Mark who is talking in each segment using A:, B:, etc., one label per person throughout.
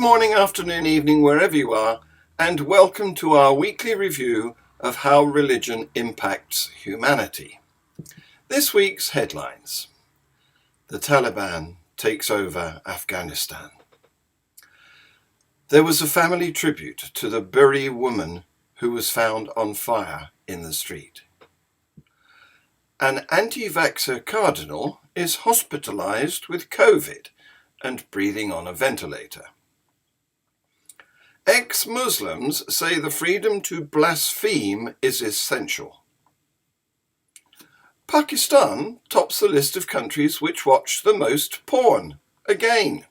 A: morning, afternoon, evening, wherever you are, and welcome to our weekly review of how religion impacts humanity. This week's headlines: the Taliban takes over Afghanistan. There was a family tribute to the Bury woman who was found on fire in the street. An anti-vaxxer Cardinal is hospitalized with COVID and breathing on a ventilator. Ex-Muslims say the freedom to blaspheme is essential. Pakistan tops the list of countries which watch the most porn, again.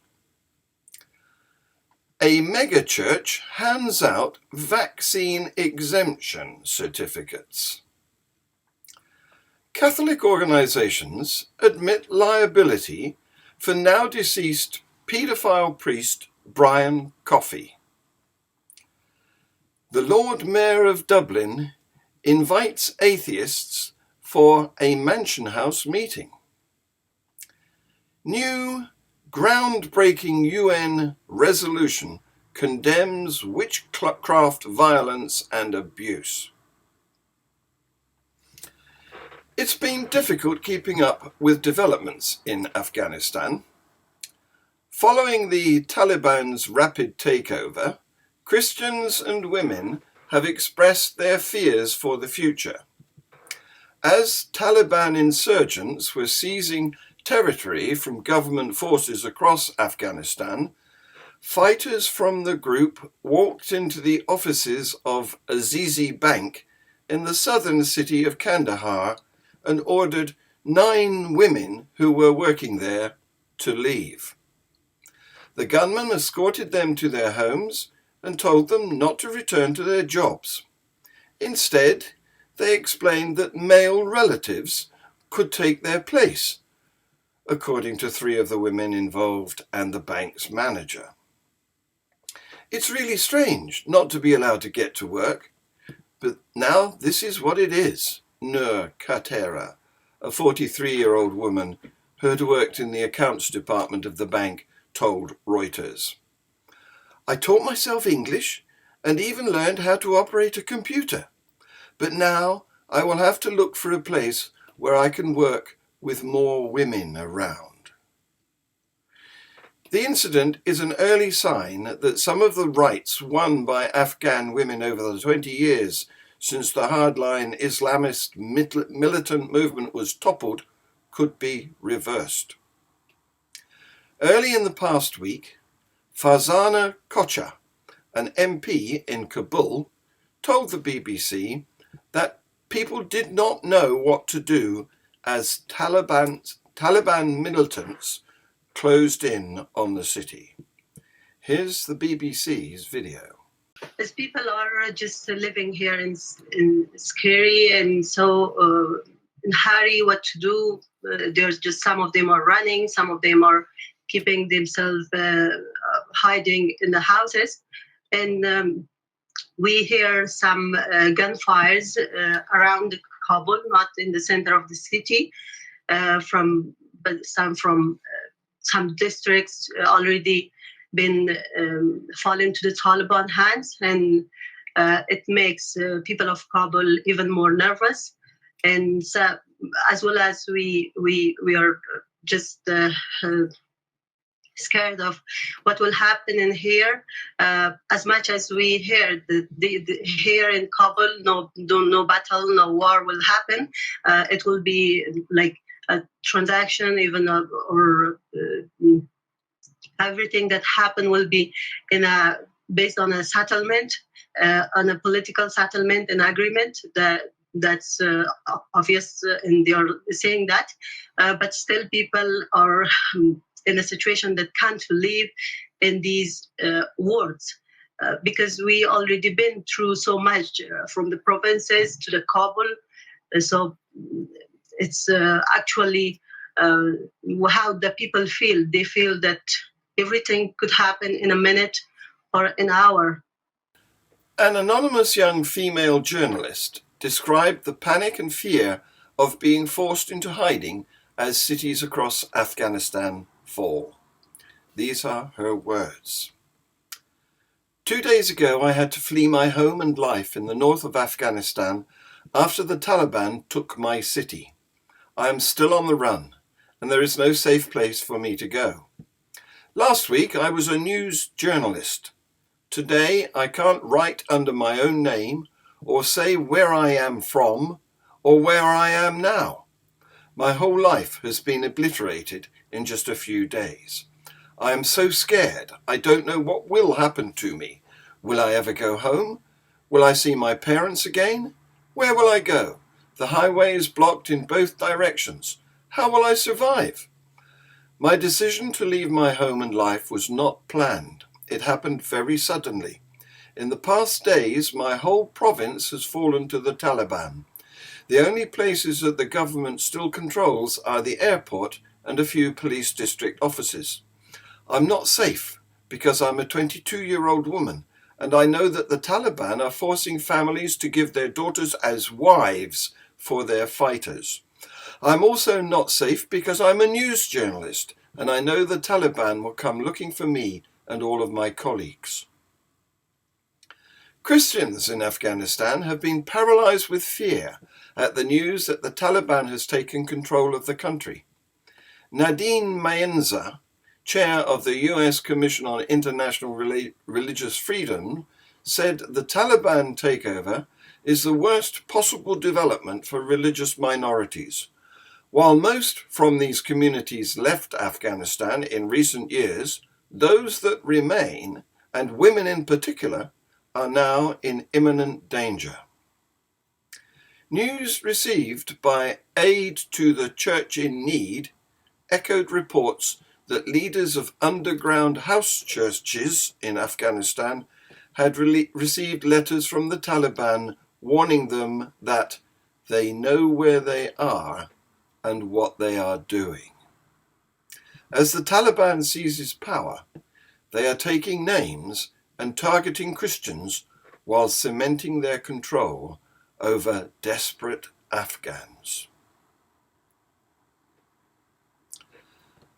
A: A megachurch hands out vaccine exemption certificates. Catholic organisations admit liability for now deceased paedophile priest Bryan Coffey. The Lord Mayor of Dublin invites atheists for a Mansion House meeting. New groundbreaking UN resolution condemns witchcraft violence and abuse. It's been difficult keeping up with developments in Afghanistan. Following the Taliban's rapid takeover, Christians and women have expressed their fears for the future. As Taliban insurgents were seizing territory from government forces across Afghanistan, fighters from the group walked into the offices of Azizi Bank in the southern city of Kandahar and ordered 9 women who were working there to leave. The gunmen escorted them to their homes and told them not to return to their jobs. Instead, they explained that male relatives could take their place, according to 3 of the women involved and the bank's manager. It's really strange not to be allowed to get to work, but now this is what it is. Nur Khatera, a 43-year-old woman who had worked in the accounts department of the bank, told Reuters. I taught myself English and even learned how to operate a computer, but now I will have to look for a place where I can work with more women around. The incident is an early sign that some of the rights won by Afghan women over the 20 years since the hardline Islamist militant movement was toppled could be reversed. Early in the past week, Farzana Kocha, an MP in Kabul, told the BBC that people did not know what to do as Taliban militants closed in on the city. Here's the BBC's video.
B: As people are just living here in scary and so in hurry what to do, there's just some of them are running, some of them are keeping themselves hiding in the houses, and we hear some gunfires around Kabul, not in the center of the city, but some districts already been fallen to the Taliban hands, and it makes people of Kabul even more nervous. And so, as well as we are just scared of what will happen in here. As much as we hear here in Kabul, no battle, no war will happen. It will be like a transaction, even or everything that happen will be based on a settlement, on a political settlement and agreement. That's obvious, and they are saying that. But still, people are in a situation that can't live in these words, because we already been through so much from the provinces to the Kabul. So it's actually how the people feel. They feel that everything could happen in a minute or an hour.
A: An anonymous young female journalist described the panic and fear of being forced into hiding as cities across Afghanistan fall. These are her words. 2 days ago, I had to flee my home and life in the north of Afghanistan after the Taliban took my city. I am still on the run, and there is no safe place for me to go. Last week, I was a news journalist. Today, I can't write under my own name or say where I am from or where I am now. My whole life has been obliterated in just a few days. I am so scared. I don't know what will happen to me. Will I ever go home? Will I see my parents again? Where will I go? The highway is blocked in both directions. How will I survive? My decision to leave my home and life was not planned. It happened very suddenly. In the past days, my whole province has fallen to the Taliban. The only places that the government still controls are the airport and a few police district offices. I'm not safe because I'm a 22-year-old woman, and I know that the Taliban are forcing families to give their daughters as wives for their fighters. I'm also not safe because I'm a news journalist, and I know the Taliban will come looking for me and all of my colleagues. Christians in Afghanistan have been paralyzed with fear at the news that the Taliban has taken control of the country. Nadine Maenza, chair of the US Commission on International Religious Freedom, said the Taliban takeover is the worst possible development for religious minorities. While most from these communities left Afghanistan in recent years, those that remain, and women in particular, are now in imminent danger. News received by Aid to the Church in Need echoed reports that leaders of underground house churches in Afghanistan had received letters from the Taliban warning them that they know where they are and what they are doing. As the Taliban seizes power, they are taking names and targeting Christians while cementing their control over desperate Afghans.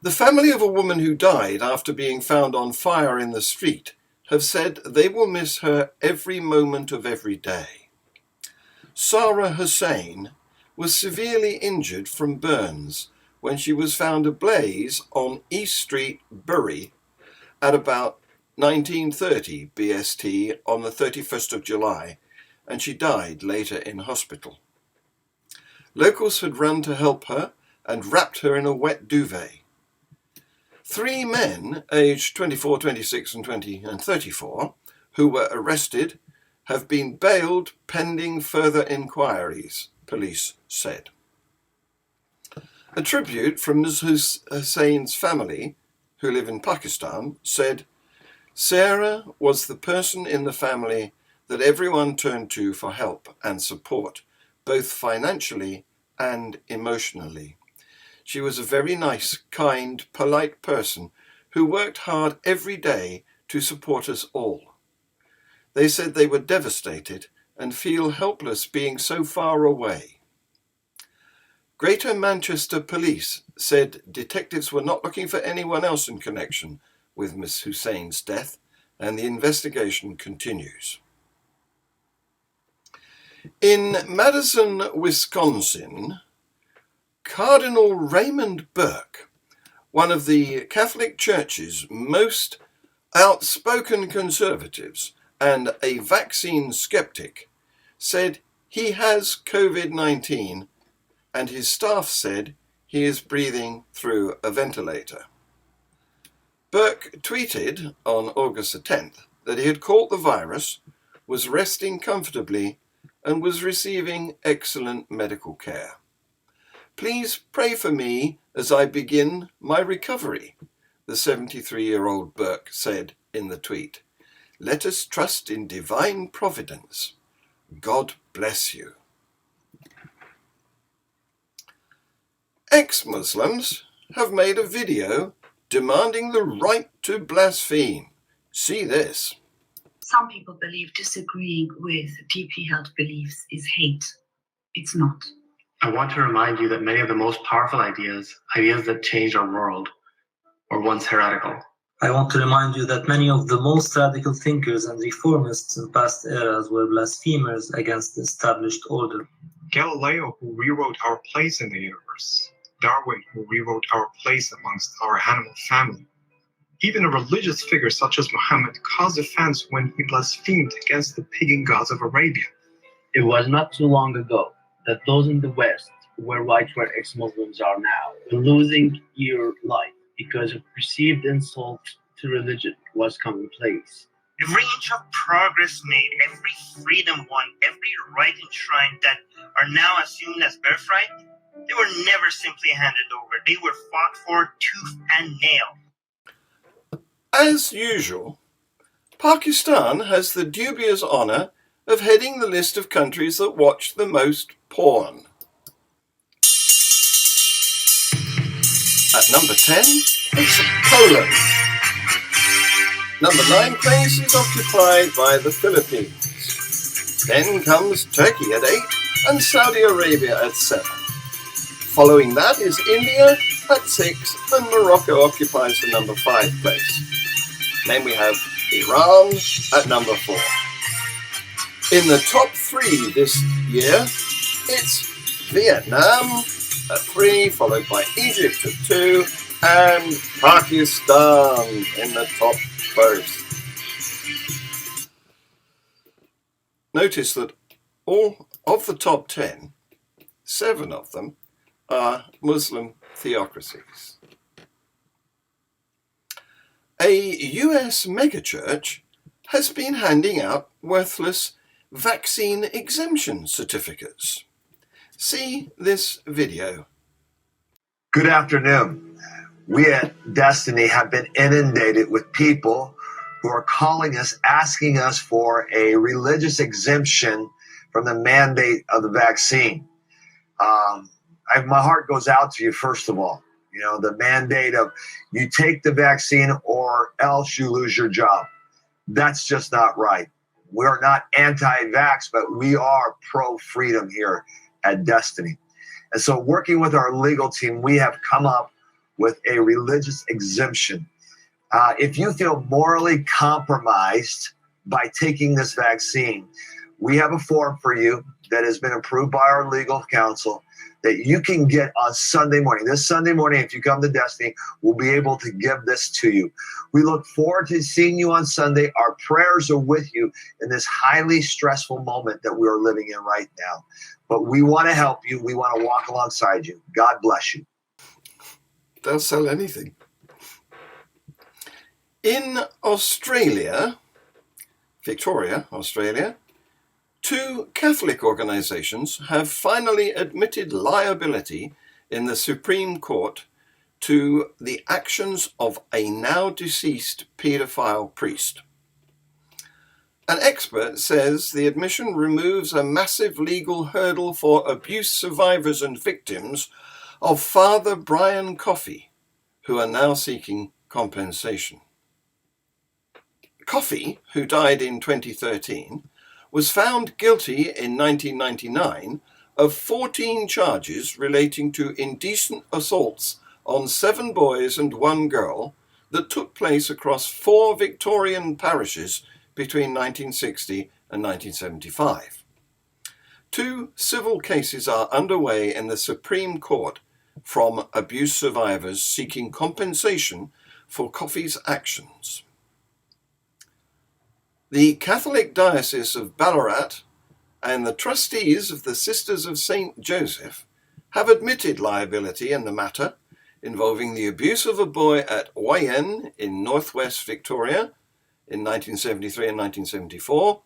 A: The family of a woman who died after being found on fire in the street have said they will miss her every moment of every day. Sarah Hussain was severely injured from burns when she was found ablaze on East Street, Bury, at about 1930 BST on the 31st of July, and she died later in hospital. Locals had run to help her and wrapped her in a wet duvet. 3 men, aged 24, 26 and 20 and 34, who were arrested, have been bailed pending further inquiries, police said. A tribute from Ms. Hussain's family, who live in Pakistan, said, Sarah was the person in the family that everyone turned to for help and support, both financially and emotionally. She was a very nice, kind, polite person who worked hard every day to support us all. They said they were devastated and feel helpless being so far away. Greater Manchester Police said detectives were not looking for anyone else in connection with Miss Hussain's death, and the investigation continues. In Madison, Wisconsin, Cardinal Raymond Burke, one of the Catholic Church's most outspoken conservatives and a vaccine skeptic, said he has COVID-19 and his staff said he is breathing through a ventilator. Burke tweeted on August the 10th that he had caught the virus, was resting comfortably, and was receiving excellent medical care. Please pray for me as I begin my recovery, the 73-year-old Burke said in the tweet. Let us trust in divine providence. God bless you. Ex-Muslims have made a video demanding the right to blaspheme. See this.
C: Some people believe disagreeing with deeply held beliefs is hate. It's not.
D: I want to remind you that many of the most powerful ideas that changed our world, were once heretical.
E: I want to remind you that many of the most radical thinkers and reformists in past eras were blasphemers against the established order.
F: Galileo, who rewrote our place in the universe. Darwin, who rewrote our place amongst our animal family. Even a religious figure such as Muhammad caused offense when he blasphemed against the pagan gods of Arabia.
G: It was not too long ago that those in the West, where white-wear ex-Muslims are now, were losing your life because of perceived insult to religion was commonplace.
H: Every inch of progress made, every freedom won, every right enshrined that are now assumed as birthright, they were never simply handed over. They were fought for tooth and nail.
A: As usual, Pakistan has the dubious honour of heading the list of countries that watch the most porn. At number 10, it's Poland. Number 9 place is occupied by the Philippines. Then comes Turkey at 8 and Saudi Arabia at 7. Following that is India at 6 and Morocco occupies the number 5 place. Then we have Iran at number 4. In the top 3 this year, it's Vietnam at 3, followed by Egypt at 2, and Pakistan in the top first. Notice that all of the top 10, 7 of them are Muslim theocracies. A US megachurch has been handing out worthless vaccine exemption certificates. See this video.
I: Good afternoon. We at Destiny have been inundated with people who are calling us, asking us for a religious exemption from the mandate of the vaccine. My heart goes out to you, first of all. You know, the mandate of you take the vaccine or else you lose your job. That's just not right. We're not anti-vax, but we are pro-freedom here at Destiny. And so working with our legal team, we have come up with a religious exemption. If you feel morally compromised by taking this vaccine, we have a form for you that has been approved by our legal counsel that you can get on Sunday morning. This Sunday morning, if you come to Destiny, we'll be able to give this to you. We look forward to seeing you on Sunday. Our prayers are with you in this highly stressful moment that we are living in right now. But we want to help you. We want to walk alongside you. God bless you.
A: They'll sell anything. In Australia, Victoria, Australia, 2 Catholic organisations have finally admitted liability in the Supreme Court to the actions of a now deceased paedophile priest. An expert says the admission removes a massive legal hurdle for abuse survivors and victims of Father Bryan Coffey, who are now seeking compensation. Coffey, who died in 2013, was found guilty in 1999 of 14 charges relating to indecent assaults on 7 boys and 1 girl that took place across 4 Victorian parishes between 1960 and 1975. 2 civil cases are underway in the Supreme Court from abuse survivors seeking compensation for Coffey's actions. The Catholic Diocese of Ballarat and the trustees of the Sisters of St. Joseph have admitted liability in the matter involving the abuse of a boy at Oyen in northwest Victoria in 1973 and 1974,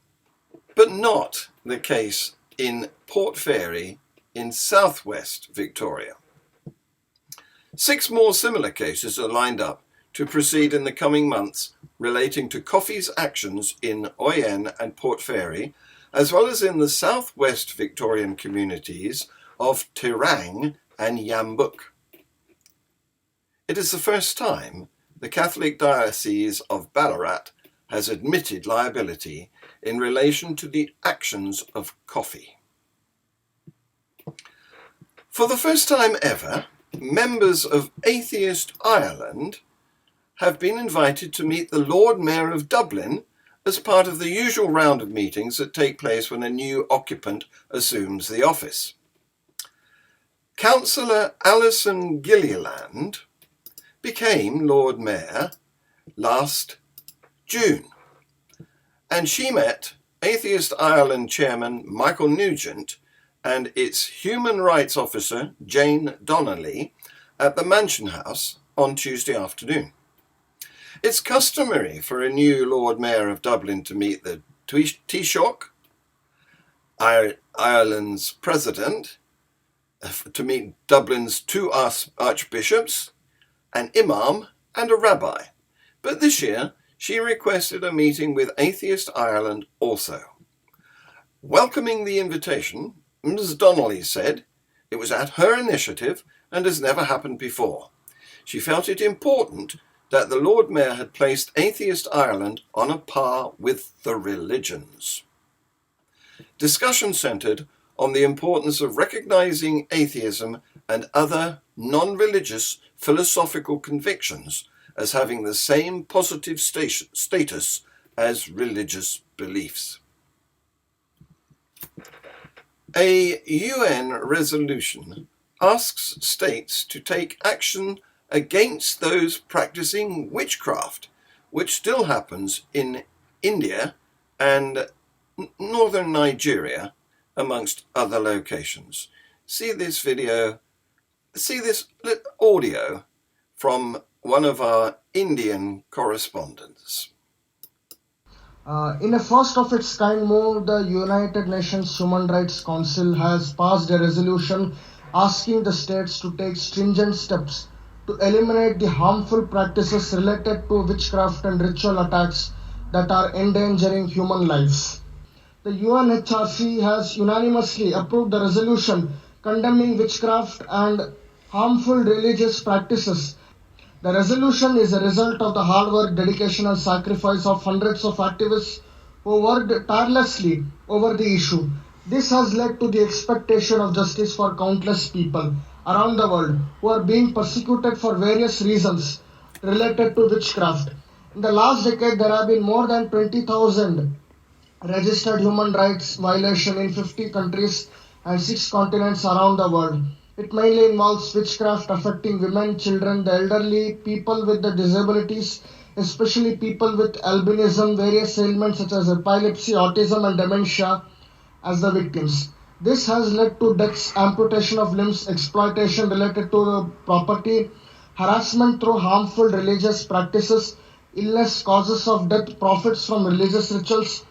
A: but not the case in Port Fairy in southwest Victoria. 6 more similar cases are lined up to proceed in the coming months relating to Coffey's actions in Oyen and Port Fairy, as well as in the southwest Victorian communities of Tirang and Yambuk. It is the first time the Catholic Diocese of Ballarat has admitted liability in relation to the actions of Coffey. For the first time ever, members of Atheist Ireland have been invited to meet the Lord Mayor of Dublin as part of the usual round of meetings that take place when a new occupant assumes the office. Councillor Alison Gilliland became Lord Mayor last June, and she met Atheist Ireland Chairman Michael Nugent and its Human Rights Officer Jane Donnelly at the Mansion House on Tuesday afternoon. It's customary for a new Lord Mayor of Dublin to meet the Taoiseach, Ireland's president, to meet Dublin's two archbishops, an imam and a rabbi. But this year, she requested a meeting with Atheist Ireland also. Welcoming the invitation, Ms. Donnelly said it was at her initiative and has never happened before. She felt it important that the Lord Mayor had placed Atheist Ireland on a par with the religions. Discussion centred on the importance of recognising atheism and other non-religious philosophical convictions as having the same positive status as religious beliefs. A UN resolution asks states to take action against those practicing witchcraft, which still happens in India and northern Nigeria, amongst other locations. See this audio from one of our Indian correspondents.
J: In a first of its kind move, the United Nations Human Rights Council has passed a resolution asking the states to take stringent steps to eliminate the harmful practices related to witchcraft and ritual attacks that are endangering human lives. The UNHRC has unanimously approved the resolution condemning witchcraft and harmful religious practices. The resolution is a result of the hard work, dedication and sacrifice of hundreds of activists who worked tirelessly over the issue. This has led to the expectation of justice for countless people around the world who are being persecuted for various reasons related to witchcraft. In the last decade, there have been more than 20,000 registered human rights violations in 50 countries and 6 continents around the world. It mainly involves witchcraft affecting women, children, the elderly, people with the disabilities, especially people with albinism, various ailments such as epilepsy, autism and dementia as the victims. This has led to deaths, amputation of limbs, exploitation related to property, harassment through harmful religious practices, illness, causes of death, profits from religious rituals,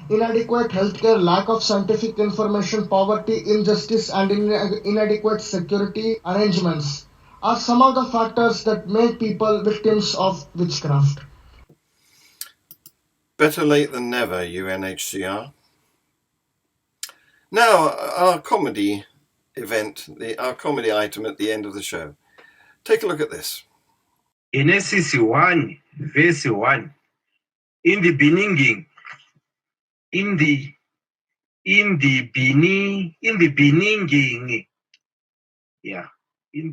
J: inadequate healthcare, lack of scientific information, poverty, injustice and inadequate security arrangements are some of the factors that make people victims of witchcraft.
A: Better late than never, UNHCR. Now, our comedy event, our comedy item at the end of the show. Take a look at this.
K: In SCC 1, verse 1, in the Beninging, in the Beninging, yeah, in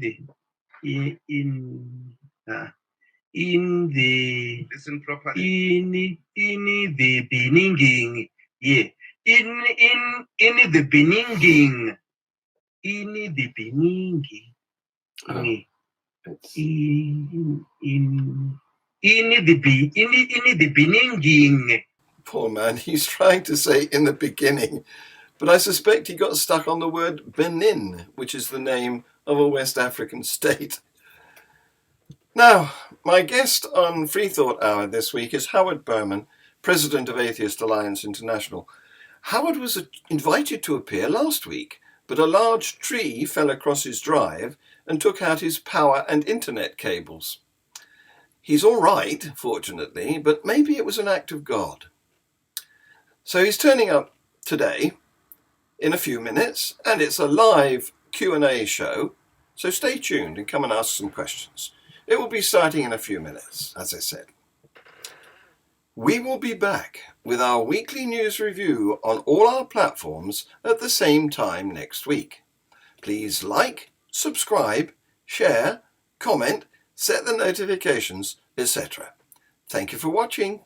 K: the listen properly, in the Beninging, yeah, in the Beninging, in the Beninging, in the Beninging.
A: Poor man, he's trying to say in the beginning, but I suspect he got stuck on the word Benin, which is the name of a West African state. Now, my guest on Free Thought Hour this week is Howard Berman, President of Atheist Alliance International. Howard was invited to appear last week, but a large tree fell across his drive and took out his power and internet cables. He's all right, fortunately, but maybe it was an act of God. So he's turning up today in a few minutes, and it's a live Q&A show, so stay tuned and come and ask some questions. It will be starting in a few minutes, as I said. We will be back with our weekly news review on all our platforms at the same time next week. Please like, subscribe, share, comment, set the notifications, etc. Thank you for watching.